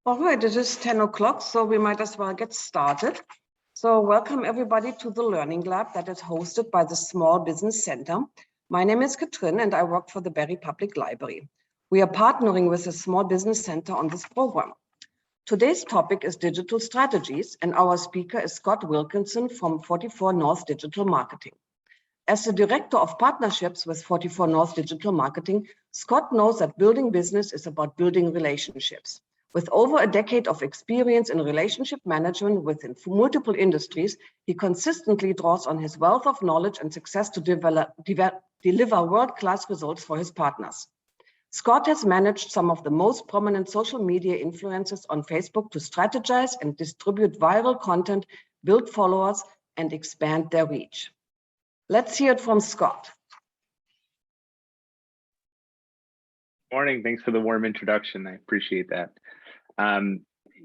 All right, it is 10 o'clock, so we might as well get started. So welcome everybody to the Learning Lab that is hosted by the Small Business Center. My name is Katrin and I work for the Barrie Public Library. We are partnering with the Small Business Center on this program. Today's topic is digital strategies, and our speaker is Scott Wilkinson from 44 North Digital Marketing. As the Director of Partnerships with 44 North Digital Marketing, Scott knows that building business is about building relationships. With over a decade of experience in relationship management within multiple industries, he consistently draws on his wealth of knowledge and success to deliver world-class results for his partners. Scott has managed some of the most prominent social media influencers on Facebook to strategize and distribute viral content, build followers, and expand their reach. Let's hear it from Scott. Morning. Thanks for the warm introduction. I appreciate that.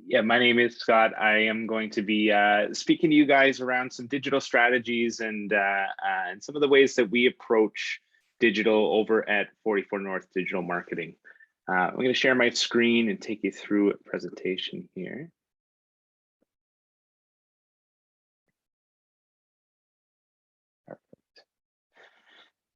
Yeah, my name is Scott. I am going to be speaking to you guys around some digital strategies and some of the ways that we approach digital over at 44 North Digital Marketing. I'm going to share my screen and take you through a presentation here.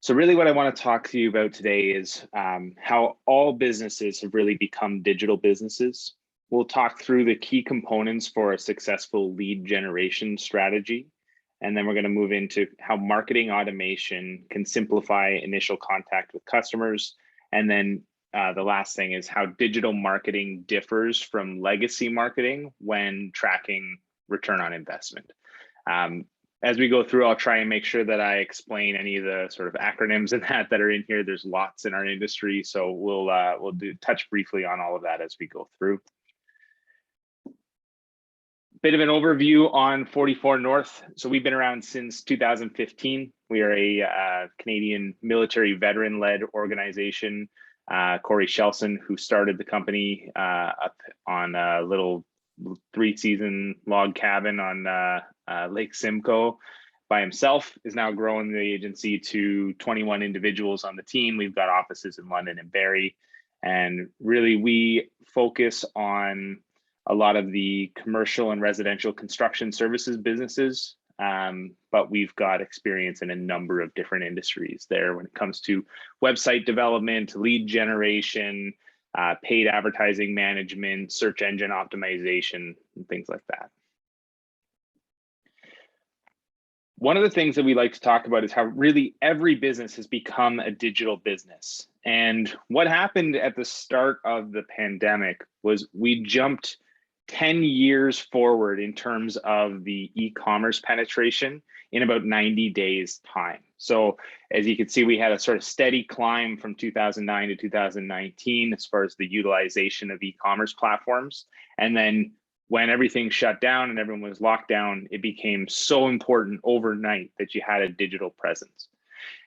So really what I want to talk to you about today is how all businesses have really become digital businesses. We'll talk through the key components for a successful lead generation strategy. And then we're going to move into how marketing automation can simplify initial contact with customers. And then the last thing is how digital marketing differs from legacy marketing when tracking return on investment. As we go through, I'll try and make sure that I explain any of the sort of acronyms and that are in here. There's lots in our industry, so we'll touch briefly on all of that as we go through. Bit of an overview on 44 North. So we've been around since 2015. We are a Canadian military veteran-led organization. Corey Shelson, who started the company up on a little 3-season log cabin on Lake Simcoe by himself, is now growing the agency to 21 individuals on the team. We've got offices in London and Barrie, and really we focus on a lot of the commercial and residential construction services businesses, but we've got experience in a number of different industries there when it comes to website development, lead generation, paid advertising management, search engine optimization, and things like that. One of the things that we like to talk about is how really every business has become a digital business. And what happened at the start of the pandemic was we jumped 10 years forward in terms of the e-commerce penetration in about 90 days time. So as you can see, we had a sort of steady climb from 2009 to 2019 as far as the utilization of e-commerce platforms. And then when everything shut down and everyone was locked down, it became so important overnight that you had a digital presence.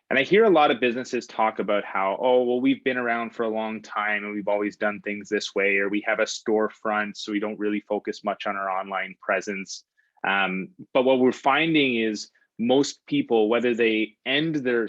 And I hear a lot of businesses talk about how, oh, well, we've been around for a long time and we've always done things this way, or we have a storefront, so we don't really focus much on our online presence. But what we're finding is most people, whether they end their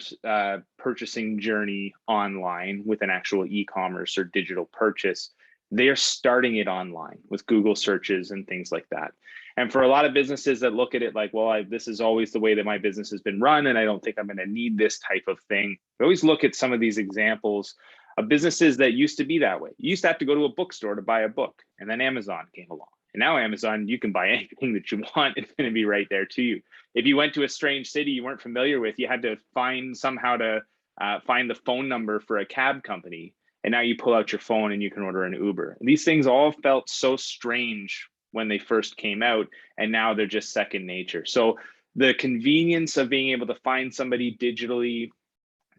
purchasing journey online with an actual e-commerce or digital purchase, they're starting it online with Google searches and things like that. And for a lot of businesses that look at it like, well, this is always the way that my business has been run, and I don't think I'm going to need this type of thing. We always look at some of these examples of businesses that used to be that way. You used to have to go to a bookstore to buy a book, and then Amazon came along. And now Amazon, you can buy anything that you want. It's going to be right there to you. If you went to a strange city you weren't familiar with, you had to find somehow to find the phone number for a cab company. And now you pull out your phone and you can order an Uber. And these things all felt so strange when they first came out, and now they're just second nature. So the convenience of being able to find somebody digitally,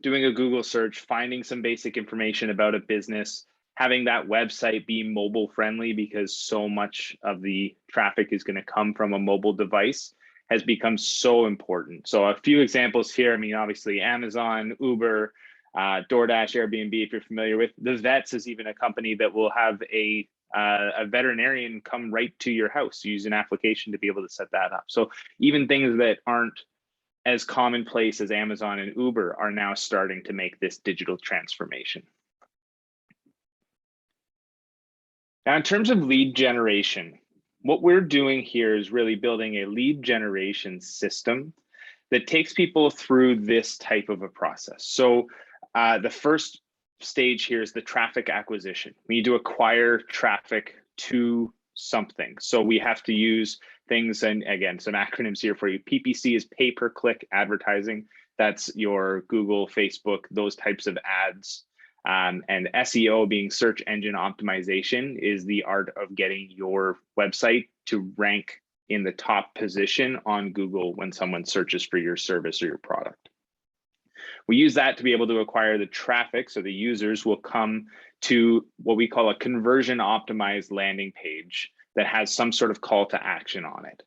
doing a Google search, finding some basic information about a business, having that website be mobile friendly because so much of the traffic is going to come from a mobile device has become so important. So a few examples here. I mean, obviously Amazon, Uber, DoorDash, Airbnb, if you're familiar with. The Vets is even a company that will have a veterinarian come right to your house. Use an application to be able to set that up. So even things that aren't as commonplace as Amazon and Uber are now starting to make this digital transformation. Now, in terms of lead generation, what we're doing here is really building a lead generation system that takes people through this type of a process. So the first stage here is the traffic acquisition. We need to acquire traffic to something. So we have to use things, and again, some acronyms here for you. PPC is pay-per-click advertising. That's your Google, Facebook, those types of ads. And SEO, being search engine optimization, is the art of getting your website to rank in the top position on Google when someone searches for your service or your product. We use that to be able to acquire the traffic, so the users will come to what we call a conversion optimized landing page that has some sort of call to action on it.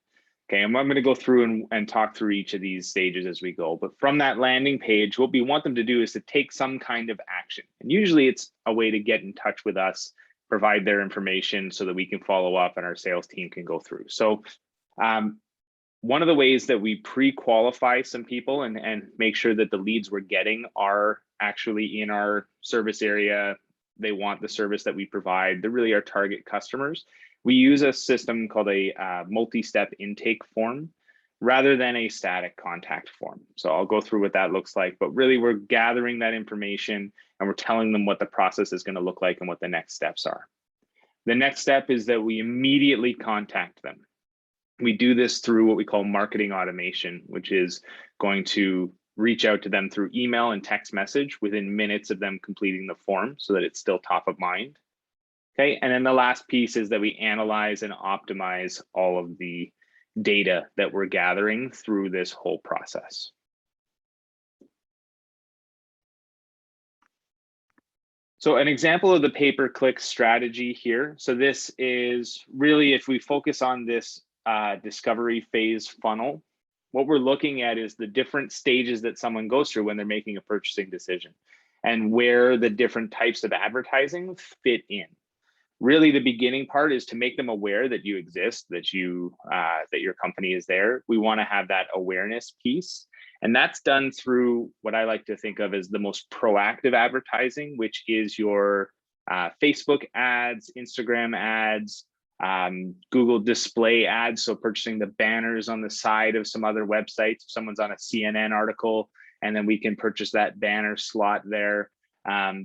Okay, and I'm going to go through and talk through each of these stages as we go. But from that landing page, what we want them to do is to take some kind of action. And usually it's a way to get in touch with us, provide their information so that we can follow up and our sales team can go through. So one of the ways that we pre-qualify some people and make sure that the leads we're getting are actually in our service area, they want the service that we provide, they're really our target customers. We use a system called a multi-step intake form rather than a static contact form. So I'll go through what that looks like, but really we're gathering that information and we're telling them what the process is going to look like and what the next steps are. The next step is that we immediately contact them. We do this through what we call marketing automation, which is going to reach out to them through email and text message within minutes of them completing the form so that it's still top of mind. Okay, and then the last piece is that we analyze and optimize all of the data that we're gathering through this whole process. So an example of the pay-per-click strategy here. So this is really, if we focus on this discovery phase funnel, what we're looking at is the different stages that someone goes through when they're making a purchasing decision and where the different types of advertising fit in. Really, the beginning part is to make them aware that you exist, that your company is there. We want to have that awareness piece. And that's done through what I like to think of as the most proactive advertising, which is your Facebook ads, Instagram ads, Google display ads. So purchasing the banners on the side of some other websites. If someone's on a CNN article, and then we can purchase that banner slot there.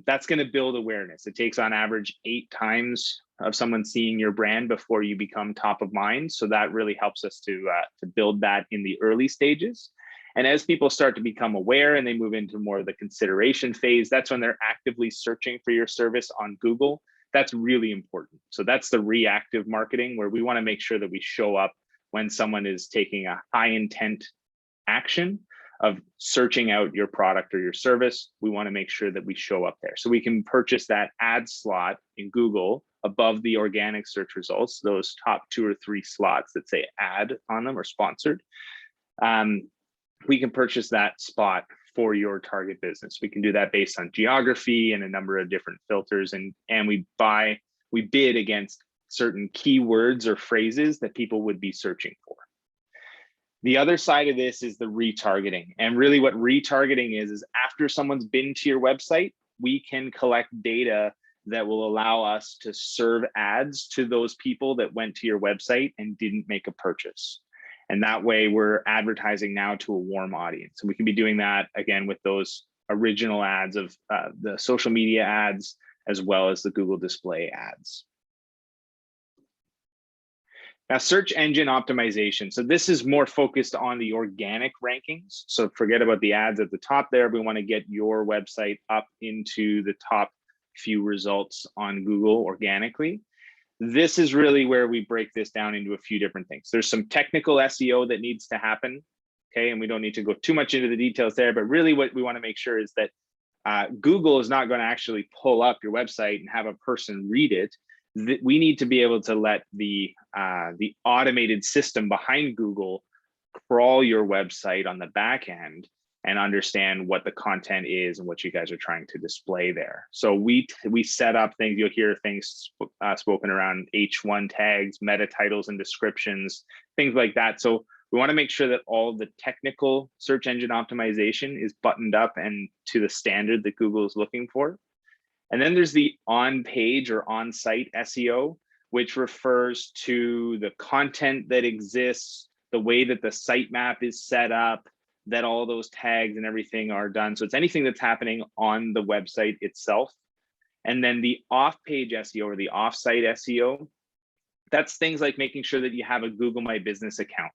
That's going to build awareness. It takes on average 8 times of someone seeing your brand before you become top of mind. So that really helps us to build that in the early stages. And as people start to become aware and they move into more of the consideration phase, that's when they're actively searching for your service on Google. That's really important. So that's the reactive marketing, where we want to make sure that we show up when someone is taking a high intent action of searching out your product or your service. We want to make sure that we show up there. So we can purchase that ad slot in Google above the organic search results, those top 2 or 3 slots that say ad on them or sponsored. We can purchase that spot for your target business. We can do that based on geography and a number of different filters. And we bid against certain keywords or phrases that people would be searching for. The other side of this is the retargeting. And really what retargeting is after someone's been to your website, we can collect data that will allow us to serve ads to those people that went to your website and didn't make a purchase. And that way we're advertising now to a warm audience. And we can be doing that again with those original ads of the social media ads, as well as the Google display ads. Now, search engine optimization. So this is more focused on the organic rankings. So forget about the ads at the top there. We want to get your website up into the top few results on Google organically. This is really where we break this down into a few different things. There's some technical SEO that needs to happen, okay? And we don't need to go too much into the details there, but really what we want to make sure is that Google is not going to actually pull up your website and have a person read it. We need to be able to let the automated system behind Google crawl your website on the back end and understand what the content is and what you guys are trying to display there. So we set up things, you'll hear things spoken around H1 tags, meta titles and descriptions, things like that. So we want to make sure that all the technical search engine optimization is buttoned up and to the standard that Google is looking for. And then there's the on-page or on-site SEO, which refers to the content that exists, the way that the sitemap is set up, that all those tags and everything are done. So it's anything that's happening on the website itself. And then the off-page SEO or the off-site SEO, that's things like making sure that you have a Google My Business account.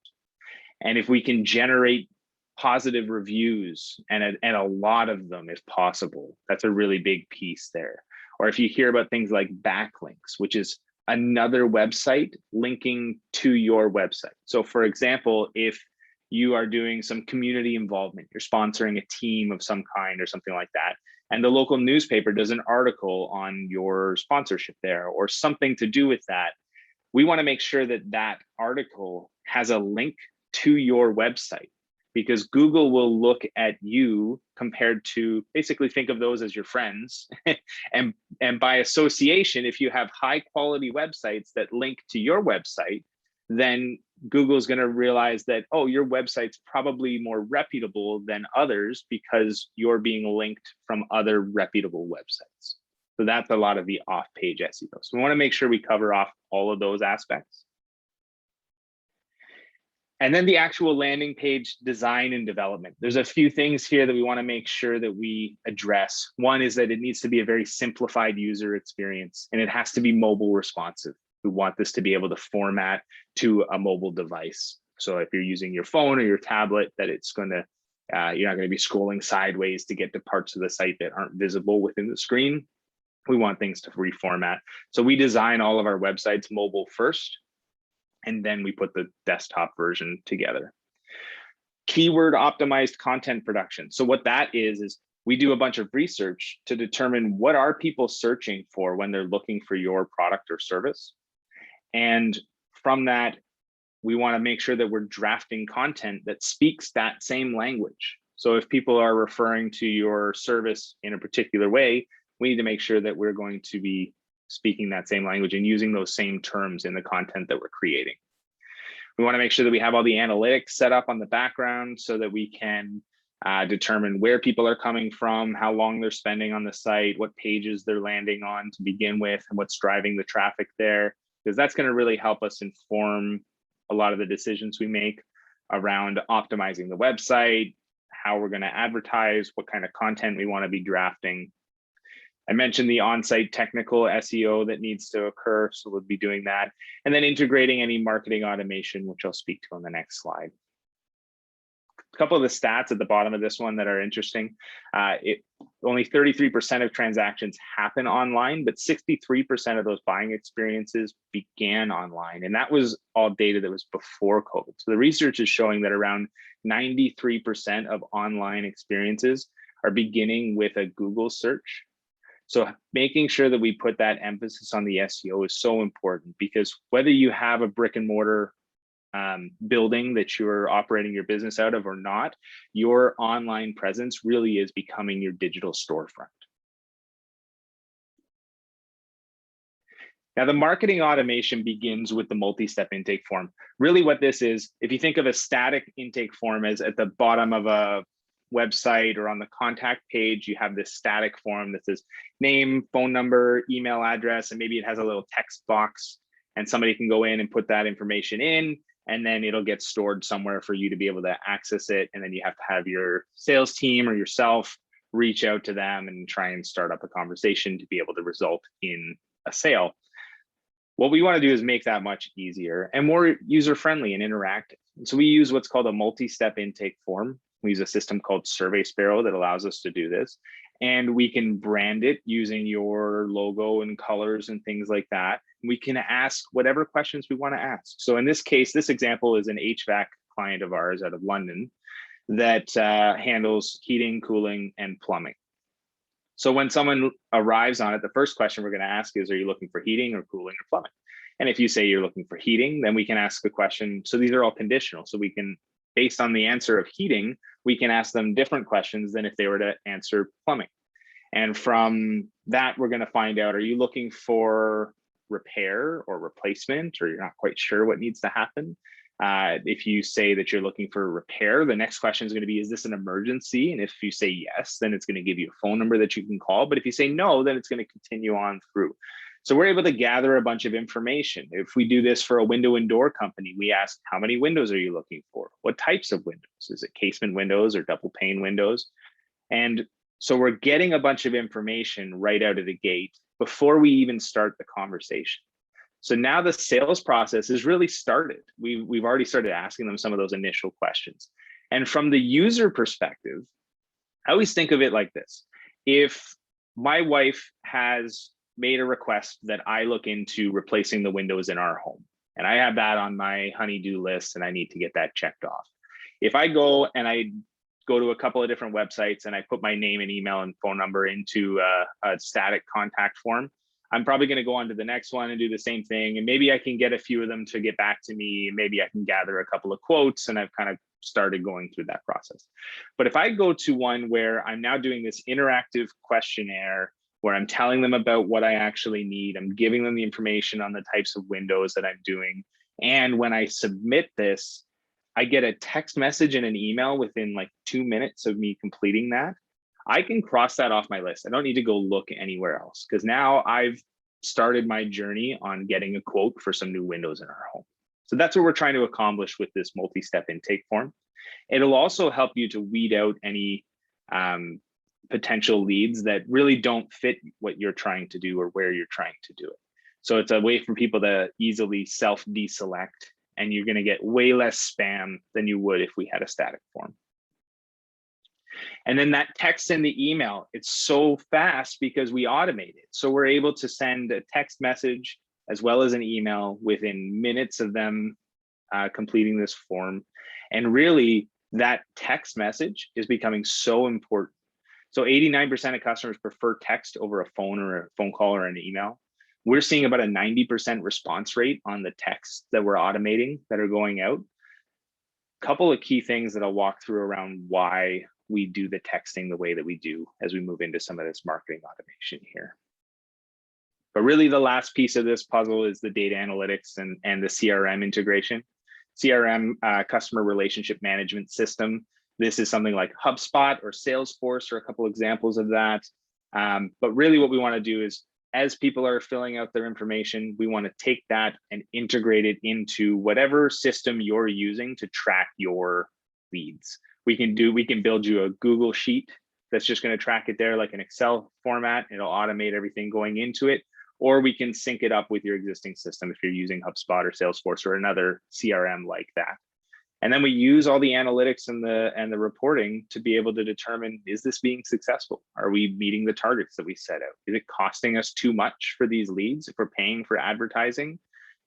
And if we can generate positive reviews and a lot of them if possible, that's a really big piece there. Or if you hear about things like backlinks, which is another website linking to your website. So for example, if you are doing some community involvement, you're sponsoring a team of some kind or something like that, and the local newspaper does an article on your sponsorship there or something to do with that, we want to make sure that that article has a link to your website, because Google will look at you compared to, basically think of those as your friends. and by association, if you have high quality websites that link to your website, then Google's going to realize that, oh, your website's probably more reputable than others because you're being linked from other reputable websites. So that's a lot of the off-page SEO. So we want to make sure we cover off all of those aspects. And then the actual landing page design and development. There's a few things here that we want to make sure that we address. One is that it needs to be a very simplified user experience, and it has to be mobile responsive. We want this to be able to format to a mobile device. So if you're using your phone or your tablet, that it's going to, you're not going to be scrolling sideways to get to parts of the site that aren't visible within the screen. We want things to reformat. So we design all of our websites mobile first, and then we put the desktop version together. Keyword optimized content production. So what that is we do a bunch of research to determine what are people searching for when they're looking for your product or service. And from that, we want to make sure that we're drafting content that speaks that same language. So if people are referring to your service in a particular way, we need to make sure that we're going to be speaking that same language and using those same terms in the content that we're creating. We want to make sure that we have all the analytics set up on the background so that we can determine where people are coming from, how long they're spending on the site, what pages they're landing on to begin with, and what's driving the traffic there, because that's going to really help us inform a lot of the decisions we make around optimizing the website, how we're going to advertise, what kind of content we want to be drafting. I mentioned the on-site technical SEO that needs to occur, so we'll be doing that. And then integrating any marketing automation, which I'll speak to on the next slide. A couple of the stats at the bottom of this one that are interesting. Only 33% of transactions happen online, but 63% of those buying experiences began online. And that was all data that was before COVID. So the research is showing that around 93% of online experiences are beginning with a Google search. So making sure that we put that emphasis on the SEO is so important, because whether you have a brick and mortar building that you're operating your business out of or not, your online presence really is becoming your digital storefront. Now, the marketing automation begins with the multi-step intake form. Really what this is, if you think of a static intake form as at the bottom of a website or on the contact page, you have this static form that says name, phone number, email address, and maybe it has a little text box, and somebody can go in and put that information in, and then it'll get stored somewhere for you to be able to access it. And then you have to have your sales team or yourself reach out to them and try and start up a conversation to be able to result in a sale. What we want to do is make that much easier and more user-friendly and interactive. And so we use what's called a multi-step intake form. We use a system called Survey Sparrow that allows us to do this. And we can brand it using your logo and colors and things like that. We can ask whatever questions we want to ask. So in this case, this example is an HVAC client of ours out of London that handles heating, cooling, and plumbing. So when someone arrives on it, the first question we're going to ask is, are you looking for heating or cooling or plumbing? And if you say you're looking for heating, then we can ask the question. So these are all conditional. So we can, based on the answer of heating, we can ask them different questions than if they were to answer plumbing. And from that, we're going to find out, are you looking for repair or replacement, or you're not quite sure what needs to happen? If you say that you're looking for a repair, the next question is going to be, is this an emergency? And if you say yes, then it's going to give you a phone number that you can call. But if you say no, then it's going to continue on through. So we're able to gather a bunch of information. If we do this for a window and door company, we ask, how many windows are you looking for? What types of windows? Is it casement windows or double pane windows? And so we're getting a bunch of information right out of the gate before we even start the conversation. So now the sales process is really started. We've already started asking them some of those initial questions. And from the user perspective, I always think of it like this. If my wife has made a request that I look into replacing the windows in our home, and I have that on my honey-do list and I need to get that checked off. If I go to a couple of different websites and I put my name and email and phone number into a static contact form, I'm probably going to go on to the next one and do the same thing. And maybe I can get a few of them to get back to me. Maybe I can gather a couple of quotes, and I've kind of started going through that process. But if I go to one where I'm now doing this interactive questionnaire, where I'm telling them about what I actually need, I'm giving them the information on the types of windows that I'm doing. And when I submit this, I get a text message and an email within like 2 minutes of me completing that. I can cross that off my list. I don't need to go look anywhere else, because now I've started my journey on getting a quote for some new windows in our home. So that's what we're trying to accomplish with this multi-step intake form. It'll also help you to weed out any potential leads that really don't fit what you're trying to do or where you're trying to do it. So it's a way for people to easily self-deselect, and you're going to get way less spam than you would if we had a static form. And then that text and the email, it's so fast because we automate it. So we're able to send a text message as well as an email within minutes of them completing this form. And really, that text message is becoming so important. So 89% of customers prefer text over a phone or a phone call or an email. We're seeing about a 90% response rate on the texts that we're automating that are going out. A couple of key things that I'll walk through around why we do the texting the way that we do as we move into some of this marketing automation here. But really the last piece of this puzzle is the data analytics and the CRM integration. CRM, customer relationship management system. This is something like HubSpot or Salesforce are a couple examples of that. But really what we want to do is, as people are filling out their information, we want to take that and integrate it into whatever system you're using to track your leads. We can build you a Google sheet that's just going to track it there like an Excel format. It'll automate everything going into it, or we can sync it up with your existing system if you're using HubSpot or Salesforce or another CRM like that. And then we use all the analytics and the reporting to be able to determine, is this being successful? Are we meeting the targets that we set out? Is it costing us too much for these leads if we're paying for advertising?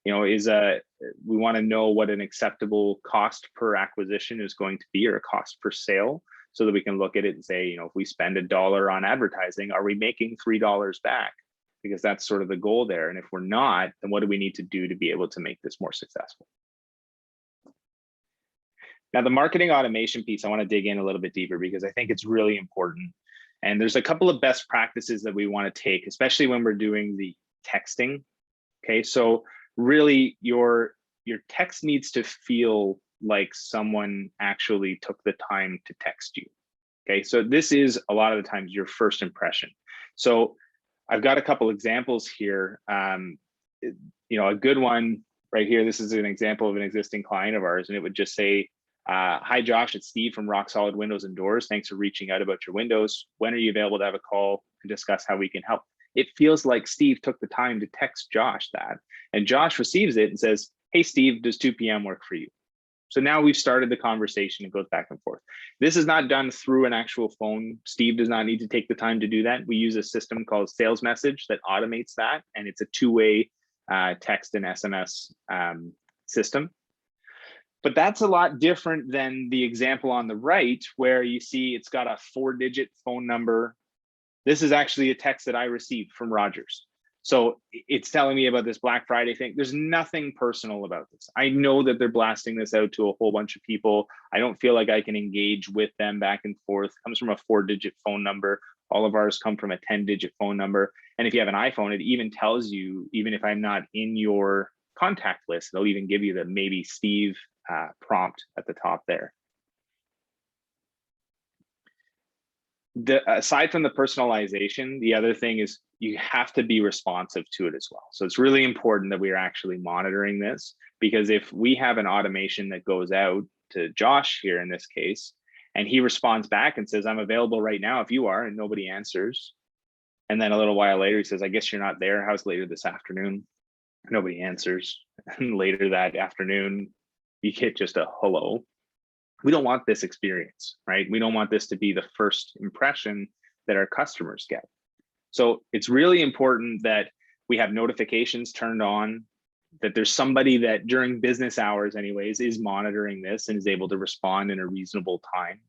You know, we want to know what an acceptable cost per acquisition is going to be, or a cost per sale, so that we can look at it and say, you know, if we spend $1 on advertising, are we making $3 back? Because that's sort of the goal there. And if we're not, then what do we need to do to be able to make this more successful? Now, the marketing automation piece, I want to dig in a little bit deeper because I think it's really important. And there's a couple of best practices that we want to take, especially when we're doing the texting. Okay, so really your text needs to feel like someone actually took the time to text you. Okay, so this is a lot of the times your first impression. So I've got a couple examples here. You know, a good one right here, this is an example of an existing client of ours, and it would just say, hi, Josh, it's Steve from Rock Solid Windows and Doors. Thanks for reaching out about your windows. When are you available to have a call and discuss how we can help? It feels like Steve took the time to text Josh that, and Josh receives it and says, hey, Steve, does 2 p.m. work for you? So now we've started the conversation. It goes back and forth. This is not done through an actual phone. Steve does not need to take the time to do that. We use a system called Sales Message that automates that, and it's a two-way text and SMS system. But that's a lot different than the example on the right, where you see it's got a 4-digit phone number. This is actually a text that I received from Rogers. So it's telling me about this Black Friday thing. There's nothing personal about this. I know that they're blasting this out to a whole bunch of people. I don't feel like I can engage with them back and forth. It comes from a 4-digit phone number. All of ours come from a 10-digit phone number. And if you have an iPhone, it even tells you, even if I'm not in your contact list, they'll even give you the maybe Steve prompt at the top there. Aside from the personalization, the other thing is you have to be responsive to it as well. So it's really important that we are actually monitoring this, because if we have an automation that goes out to Josh here in this case, and he responds back and says, I'm available right now if you are, and nobody answers. And then a little while later, he says, I guess you're not there. How's later this afternoon? Nobody answers. And later that afternoon, you get just a hello. We don't want this experience, right? We don't want this to be the first impression that our customers get. So it's really important that we have notifications turned on, that there's somebody that during business hours anyways is monitoring this and is able to respond in a reasonable time.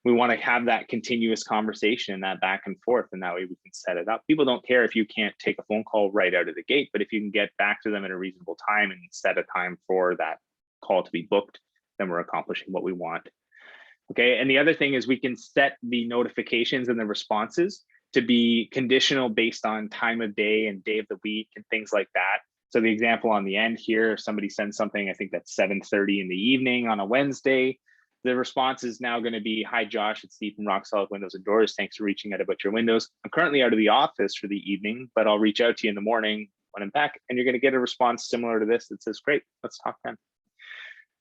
We want to have that continuous conversation, that back and forth, and that way we can set it up. People don't care if you can't take a phone call right out of the gate, but if you can get back to them at a reasonable time and set a time for that call to be booked, then we're accomplishing what we want. Okay, and the other thing is we can set the notifications and the responses to be conditional based on time of day and day of the week and things like that. So the example on the end here, if somebody sends something, I think that's 7:30 in the evening on a Wednesday, the response is now going to be, hi Josh, it's Steve from Rock Solid Windows and Doors. Thanks for reaching out about your windows. I'm currently out of the office for the evening, but I'll reach out to you in the morning when I'm back, and you're going to get a response similar to this that says, great, let's talk then.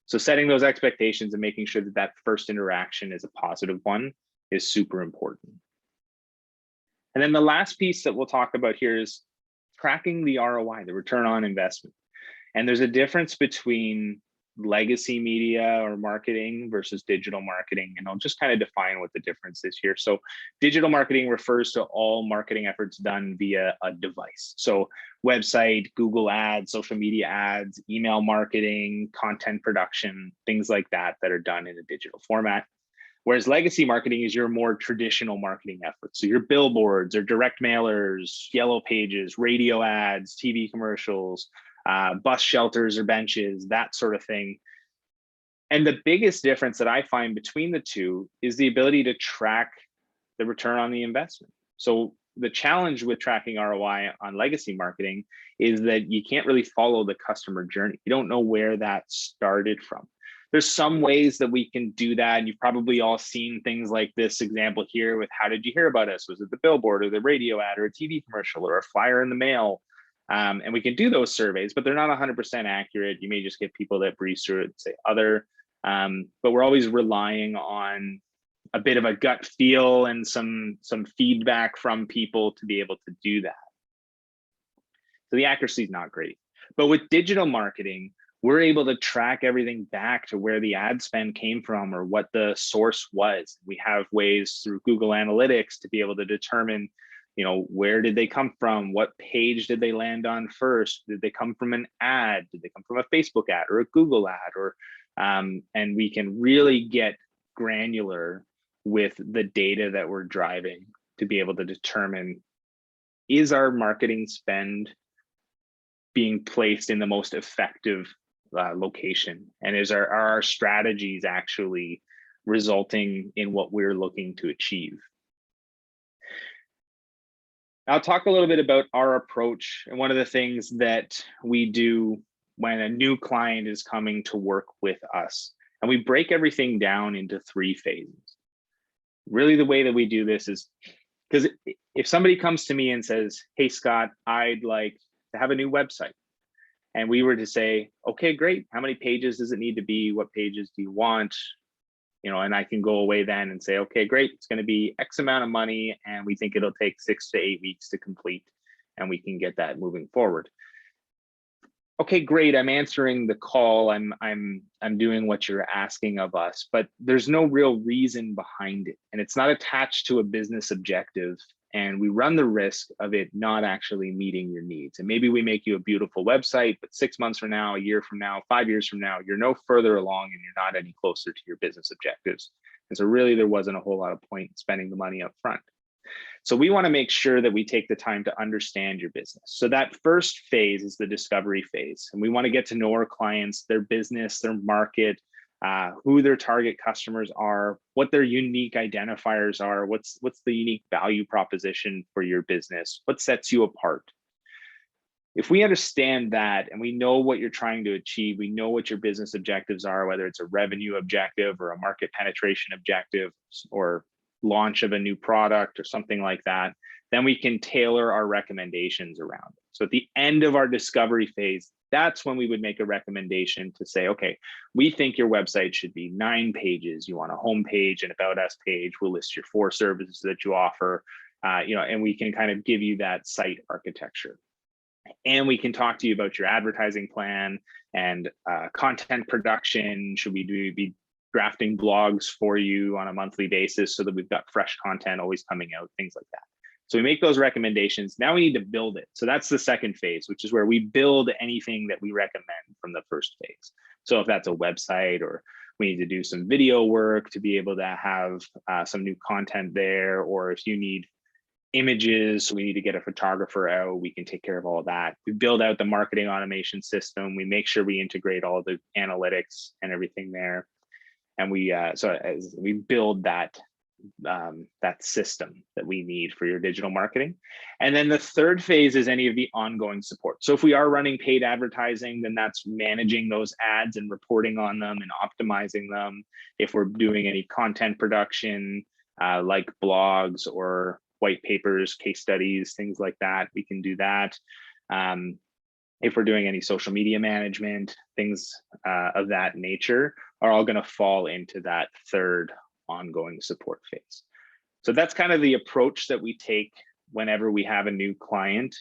So setting those expectations and making sure that that first interaction is a positive one is super important. And then the last piece that we'll talk about here is tracking the ROI, the return on investment. And there's a difference between legacy media or marketing versus digital marketing. And I'll just kind of define what the difference is here. So digital marketing refers to all marketing efforts done via a device. So website, Google ads, social media ads, email marketing, content production, things like that that are done in a digital format. Whereas legacy marketing is your more traditional marketing efforts. So your billboards or direct mailers, yellow pages, radio ads, TV commercials, bus shelters or benches, that sort of thing. And the biggest difference that I find between the two is the ability to track the return on the investment. So the challenge with tracking ROI on legacy marketing is that you can't really follow the customer journey. You don't know where that started from. There's some ways that we can do that. And you've probably all seen things like this example here with how did you hear about us? Was it the billboard or the radio ad or a TV commercial or a flyer in the mail? And we can do those surveys, but they're not 100% accurate. You may just get people that breeze through it and say other, but we're always relying on a bit of a gut feel and some feedback from people to be able to do that. So the accuracy is not great. But with digital marketing, we're able to track everything back to where the ad spend came from or what the source was. We have ways through Google Analytics to be able to determine, you know, where did they come from? What page did they land on first? Did they come from an ad? Did they come from a Facebook ad or a Google ad? Or and we can really get granular with the data that we're driving to be able to determine, is our marketing spend being placed in the most effective location? And are our strategies actually resulting in what we're looking to achieve? I'll talk a little bit about our approach. And one of the things that we do when a new client is coming to work with us, and we break everything down into 3 phases. Really, the way that we do this is because if somebody comes to me and says, hey, Scott, I'd like to have a new website. And we were to say, okay, great. How many pages does it need to be? What pages do you want? You know, and I can go away then and say, okay, great. It's going to be X amount of money. And we think it'll take 6 to 8 weeks to complete. And we can get that moving forward. Okay, great. I'm answering the call. I'm doing what you're asking of us, but there's no real reason behind it. And it's not attached to a business objective. And we run the risk of it not actually meeting your needs. And maybe we make you a beautiful website, but 6 months from now, a year from now, 5 years from now, you're no further along and you're not any closer to your business objectives. And so really there wasn't a whole lot of point in spending the money up front. So we want to make sure that we take the time to understand your business. So that first phase is the discovery phase. And we want to get to know our clients, their business, their market, who their target customers are, what their unique identifiers are, what's the unique value proposition for your business, what sets you apart. If we understand that and we know what you're trying to achieve, we know what your business objectives are, whether it's a revenue objective or a market penetration objective or launch of a new product or something like that, then we can tailor our recommendations around it. So at the end of our discovery phase, that's when we would make a recommendation to say, okay, we think your website should be 9 pages. You want a home page and about us page. We'll list your 4 services that you offer, and we can kind of give you that site architecture. And we can talk to you about your advertising plan and content production. Should we be drafting blogs for you on a monthly basis so that we've got fresh content always coming out, things like that. So we make those recommendations. Now we need to build it. So that's the second phase, which is where we build anything that we recommend from the first phase. So if that's a website, or we need to do some video work to be able to have some new content there, or if you need images, we need to get a photographer out, we can take care of all of that. We build out the marketing automation system. We make sure we integrate all the analytics and everything there. And we build that system that we need for your digital marketing. And then the third phase is any of the ongoing support. So if we are running paid advertising, then that's managing those ads and reporting on them and optimizing them. If we're doing any content production, like blogs or white papers, case studies, things like that, we can do that. If we're doing any social media management, things of that nature are all going to fall into that third ongoing support phase. So that's kind of the approach that we take whenever we have a new client.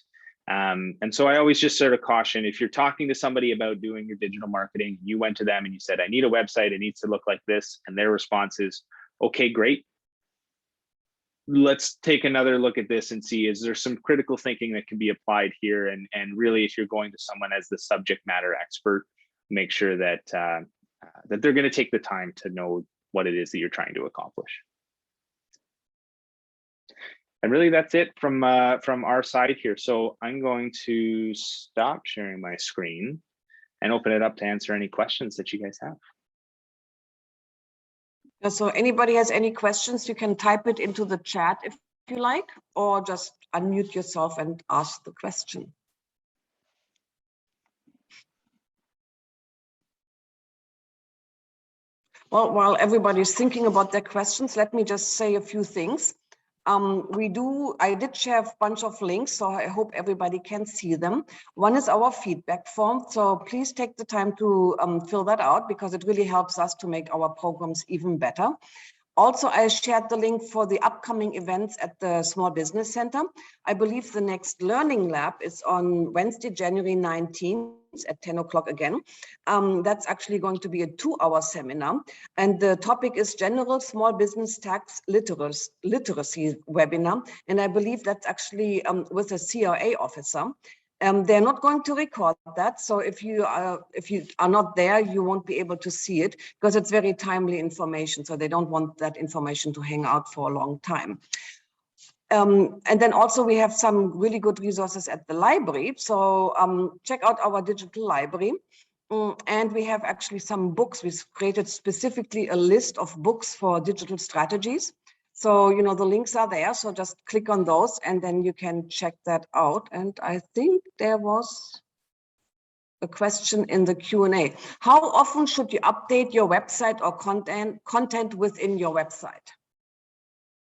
And so I always just sort of caution, if you're talking to somebody about doing your digital marketing, you went to them and you said, I need a website, it needs to look like this. And their response is, okay, great. Let's take another look at this and see, is there some critical thinking that can be applied here? And really, if you're going to someone as the subject matter expert, make sure that that they're going to take the time to know what it is that you're trying to accomplish. And really, that's it from our side here. So I'm going to stop sharing my screen and open it up to answer any questions that you guys have. So anybody has any questions, you can type it into the chat if you like, or just unmute yourself and ask the question. Well, while everybody's thinking about their questions, let me just say a few things. I did share a bunch of links, so I hope everybody can see them. One is our feedback form, so please take the time to fill that out, because it really helps us to make our programs even better. Also, I shared the link for the upcoming events at the Small Business Center. I believe the next Learning Lab is on Wednesday, January 19th at 10 o'clock again. That's actually going to be a 2-hour seminar. And the topic is General Small Business Tax Literacy webinar. And I believe that's actually with a CRA officer. They're not going to record that, so if you are not there, you won't be able to see it, because it's very timely information. So they don't want that information to hang out for a long time. And then also we have some really good resources at the library. So check out our digital library. And we have actually some books. We've created specifically a list of books for digital strategies. So, you know, the links are there. So just click on those and then you can check that out. And I think there was a question in the Q&A. How often should you update your website or content within your website?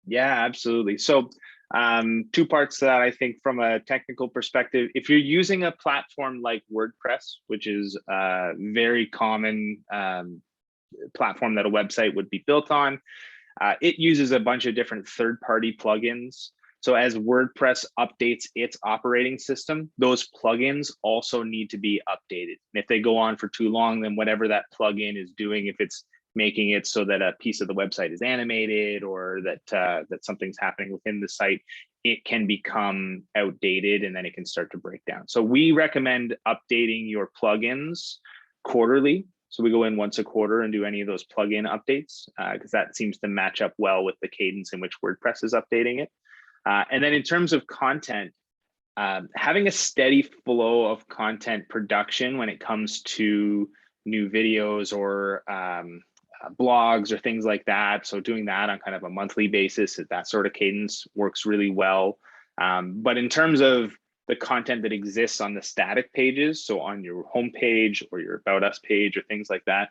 Yeah, absolutely. So 2 parts to that, I think, from a technical perspective. If you're using a platform like WordPress, which is a very common platform that a website would be built on, it uses a bunch of different third-party plugins. So as WordPress updates its operating system, those plugins also need to be updated. And if they go on for too long, then whatever that plugin is doing, if it's making it so that a piece of the website is animated, or that something's happening within the site, it can become outdated and then it can start to break down. So we recommend updating your plugins quarterly. So we go in once a quarter and do any of those plugin updates, because that seems to match up well with the cadence in which WordPress is updating it. And then in terms of content, having a steady flow of content production when it comes to new videos or blogs or things like that. So doing that on kind of a monthly basis, that sort of cadence works really well. But in terms of the content that exists on the static pages, so on your homepage or your About Us page or things like that,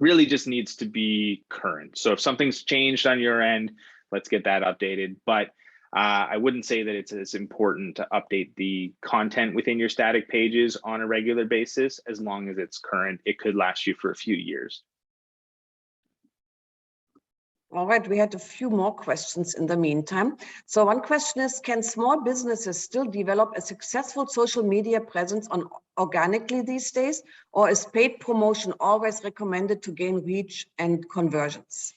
really just needs to be current. So if something's changed on your end, let's get that updated. But I wouldn't say that it's as important to update the content within your static pages on a regular basis. As long as it's current, it could last you for a few years. All right, we had a few more questions in the meantime. So one question is, can small businesses still develop a successful social media presence organically these days, or is paid promotion always recommended to gain reach and conversions?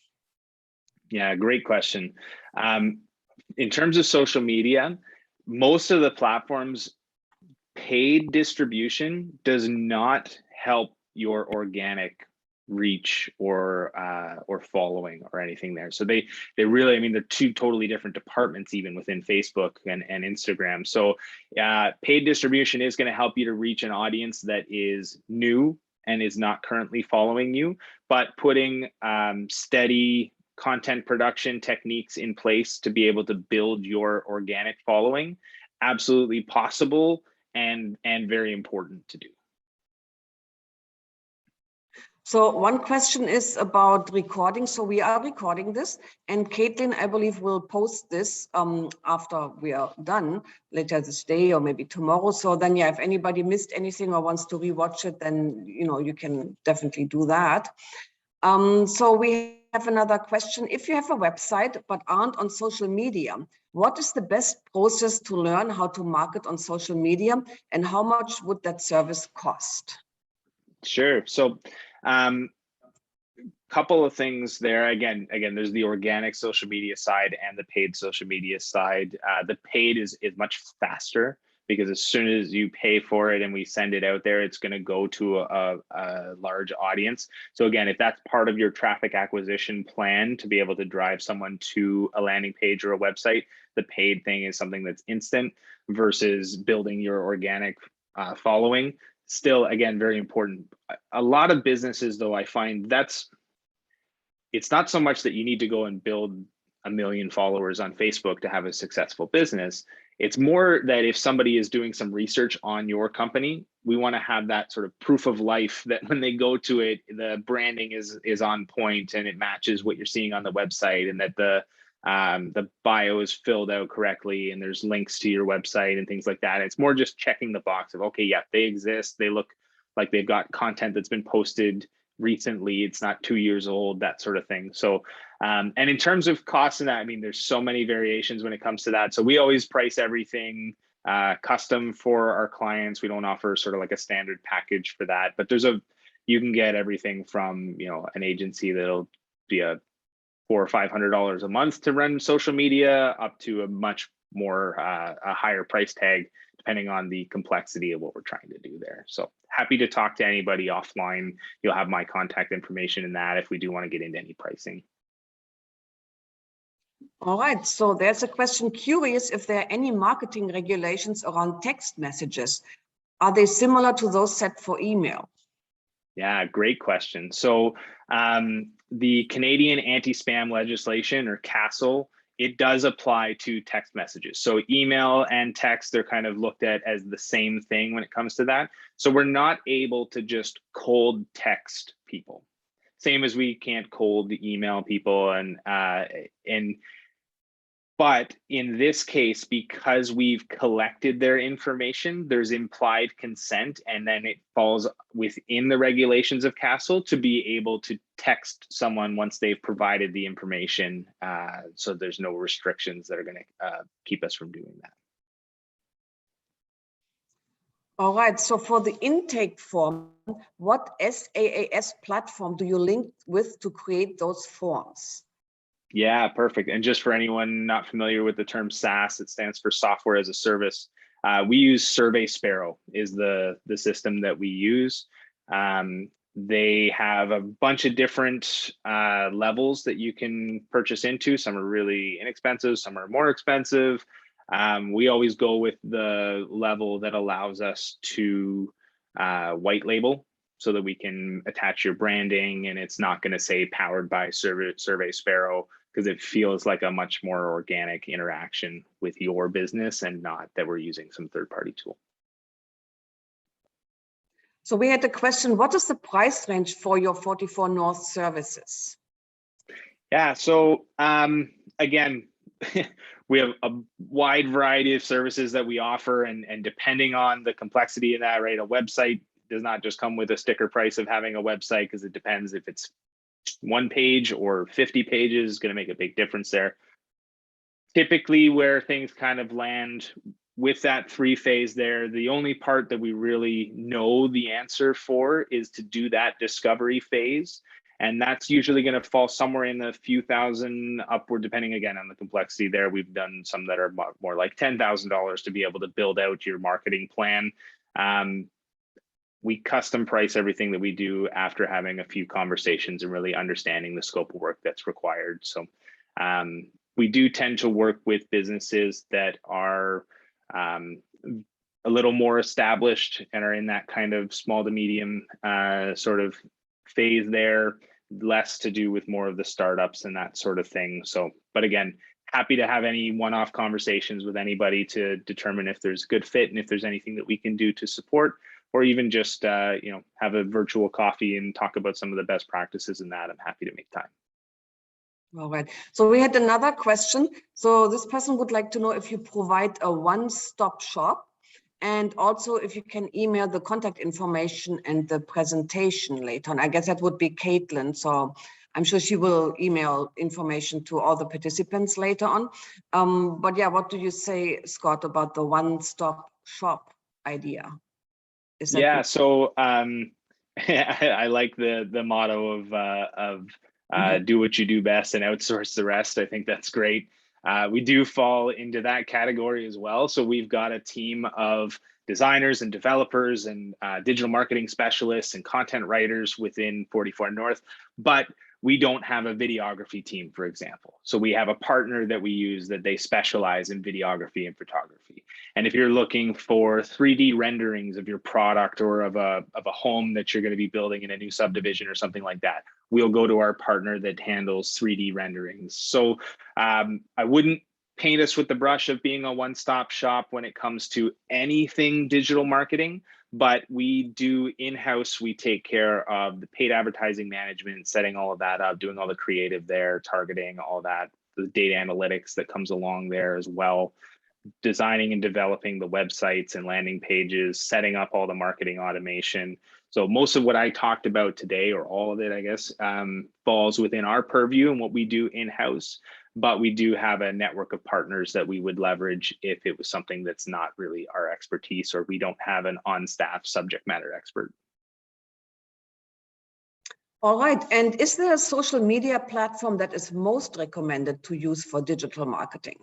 Yeah, great question. In terms of social media, most of the platforms, paid distribution does not help your organic reach or following or anything there. So they really, I mean, they're two totally different departments even within Facebook and Instagram. So paid distribution is going to help you to reach an audience that is new and is not currently following you, but putting steady content production techniques in place to be able to build your organic following, absolutely possible and very important to do. So one question is about recording. So we are recording this, and Caitlin, I believe, will post this after we are done later this day or maybe tomorrow. So then, yeah, if anybody missed anything or wants to rewatch it, then you can definitely do that. So we have another question. If you have a website but aren't on social media, what is the best process to learn how to market on social media, and how much would that service cost? Sure. So couple of things there. Again, there's the organic social media side and the paid social media side. The paid is much faster, because as soon as you pay for it and we send it out there, it's going to go to a large audience. So again, if that's part of your traffic acquisition plan to be able to drive someone to a landing page or a website, the paid thing is something that's instant versus building your organic following. Still, again, very important. A lot of businesses, though, I find it's not so much that you need to go and build 1 million followers on Facebook to have a successful business. It's more that if somebody is doing some research on your company, we want to have that sort of proof of life that when they go to it, the branding is on point and it matches what you're seeing on the website, and that the bio is filled out correctly and there's links to your website and things like that. It's more just checking the box of, okay, yeah, they exist. They look like they've got content that's been posted recently. It's not 2 years old, that sort of thing. So, and in terms of costs and that, I mean, there's so many variations when it comes to that. So we always price everything custom for our clients. We don't offer sort of like a standard package for that, but you can get everything from, an agency that'll be $400 or $500 a month to run social media, up to a much more a higher price tag, depending on the complexity of what we're trying to do there. So happy to talk to anybody offline. You'll have my contact information in that if we do want to get into any pricing. All right, so there's a question, curious if there are any marketing regulations around text messages. Are they similar to those set for email? Yeah, great question. So the Canadian anti-spam legislation, or CASL, it does apply to text messages. So email and text, they're kind of looked at as the same thing when it comes to that. So we're not able to just cold text people. Same as we can't cold email people, but in this case, because we've collected their information, there's implied consent, and then it falls within the regulations of CASL to be able to text someone once they've provided the information. So there's no restrictions that are going to keep us from doing that. All right, so for the intake form, what SaaS platform do you link with to create those forms? Yeah, perfect. And just for anyone not familiar with the term SaaS, it stands for software as a service. We use Survey Sparrow is the system that we use. They have a bunch of different levels that you can purchase into. Some are really inexpensive, some are more expensive. We always go with the level that allows us to white label, so that we can attach your branding and it's not going to say powered by Survey Sparrow, because it feels like a much more organic interaction with your business and not that we're using some third-party tool. So we had a question, what is the price range for your 44 North services? Yeah, so again, we have a wide variety of services that we offer, and depending on the complexity of that, right, a website does not just come with a sticker price of having a website, because it depends if it's 1 page or 50 pages is going to make a big difference there. Typically where things kind of land with that 3-phase there, the only part that we really know the answer for is to do that discovery phase. And that's usually going to fall somewhere in the few thousand upward, depending again on the complexity there. We've done some that are more like $10,000 to be able to build out your marketing plan. We custom price everything that we do after having a few conversations and really understanding the scope of work that's required. So we do tend to work with businesses that are a little more established and are in that kind of small to medium sort of phase there, less to do with more of the startups and that sort of thing. So, but again, happy to have any one-off conversations with anybody to determine if there's a good fit and if there's anything that we can do to support, or even just you know, have a virtual coffee and talk about some of the best practices in that. I'm happy to make time. All right. So we had another question. So this person would like to know if you provide a one-stop shop, and also if you can email the contact information and the presentation later on. I guess that would be Caitlin. So I'm sure she will email information to all the participants later on. But yeah, what do you say, Scott, about the one-stop shop idea? Is that yeah, so I like the motto of do what you do best and outsource the rest. I think that's great. We do fall into that category as well. So we've got a team of designers and developers and digital marketing specialists and content writers within 44 North, but we don't have a videography team, for example. So we have a partner that we use that they specialize in videography and photography. And if you're looking for 3D renderings of your product or of a home that you're going to be building in a new subdivision or something like that, we'll go to our partner that handles 3D renderings. So I wouldn't paint us with the brush of being a one-stop shop when it comes to anything digital marketing, but we do in-house, we take care of the paid advertising management, setting all of that up, doing all the creative there, targeting, all that, the data analytics that comes along there as well, designing and developing the websites and landing pages, setting up all the marketing automation. So most of what I talked about today, or all of it, I guess, falls within our purview and what we do in-house. But we do have a network of partners that we would leverage if it was something that's not really our expertise, or we don't have an on-staff subject matter expert. All right. And is there a social media platform that is most recommended to use for digital marketing?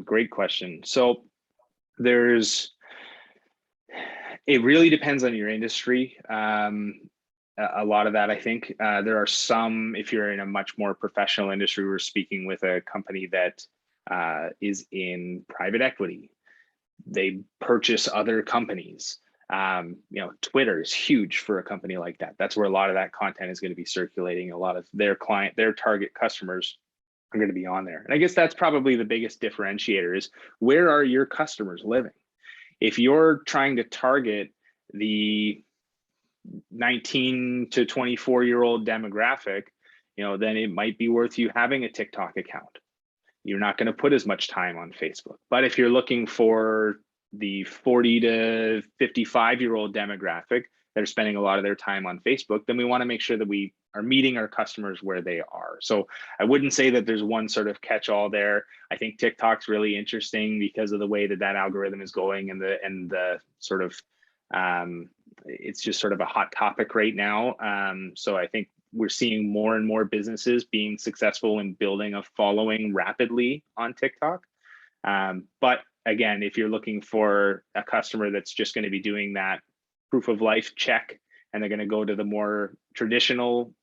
Great question. So it really depends on your industry. A lot of that, I think, there are some, if you're in a much more professional industry, we're speaking with a company that is in private equity. They purchase other companies. You know, Twitter is huge for a company like that. That's where a lot of that content is going to be circulating. A lot of their target customers are going to be on there. And I guess that's probably the biggest differentiator is, where are your customers living? If you're trying to target the 19 to 24-year-old demographic, you know, then it might be worth you having a TikTok account. You're not going to put as much time on Facebook. But if you're looking for the 40 to 55-year-old demographic that are spending a lot of their time on Facebook, then we want to make sure that we are meeting our customers where they are. So I wouldn't say that there's one sort of catch-all there. I think TikTok's really interesting because of the way that that algorithm is going, and the sort of it's just sort of a hot topic right now. So I think we're seeing more and more businesses being successful in building a following rapidly on TikTok. But again, if you're looking for a customer that's just going to be doing that proof of life check, and they're going to go to the more traditional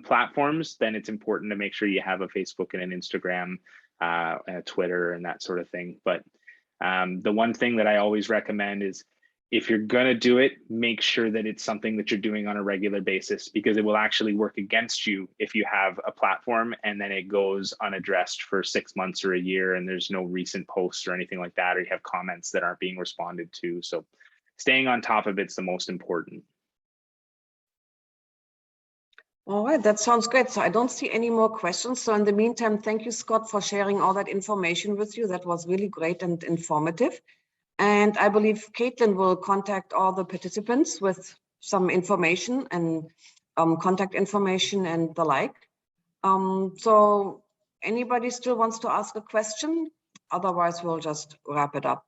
platforms, then it's important to make sure you have a Facebook and an Instagram and a Twitter and that sort of thing. But the one thing that I always recommend is, if you're going to do it, make sure that it's something that you're doing on a regular basis, because it will actually work against you if you have a platform and then it goes unaddressed for 6 months or a year and there's no recent posts or anything like that, or you have comments that aren't being responded to. So staying on top of it's the most important. All right, that sounds great. So I don't see any more questions. So in the meantime, thank you, Scott, for sharing all that information with you. That was really great and informative. And I believe Caitlin will contact all the participants with some information and contact information and the like. So anybody still wants to ask a question? Otherwise, we'll just wrap it up.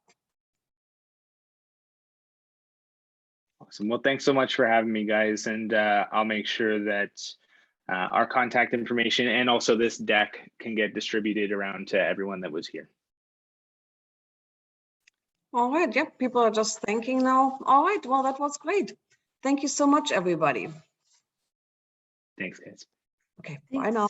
Awesome. Well, thanks so much for having me, guys. And I'll make sure that our contact information and also this deck can get distributed around to everyone that was here. All right, yeah, people are just thanking now. All right, well, that was great. Thank you so much, everybody. Thanks, guys. Okay, bye now.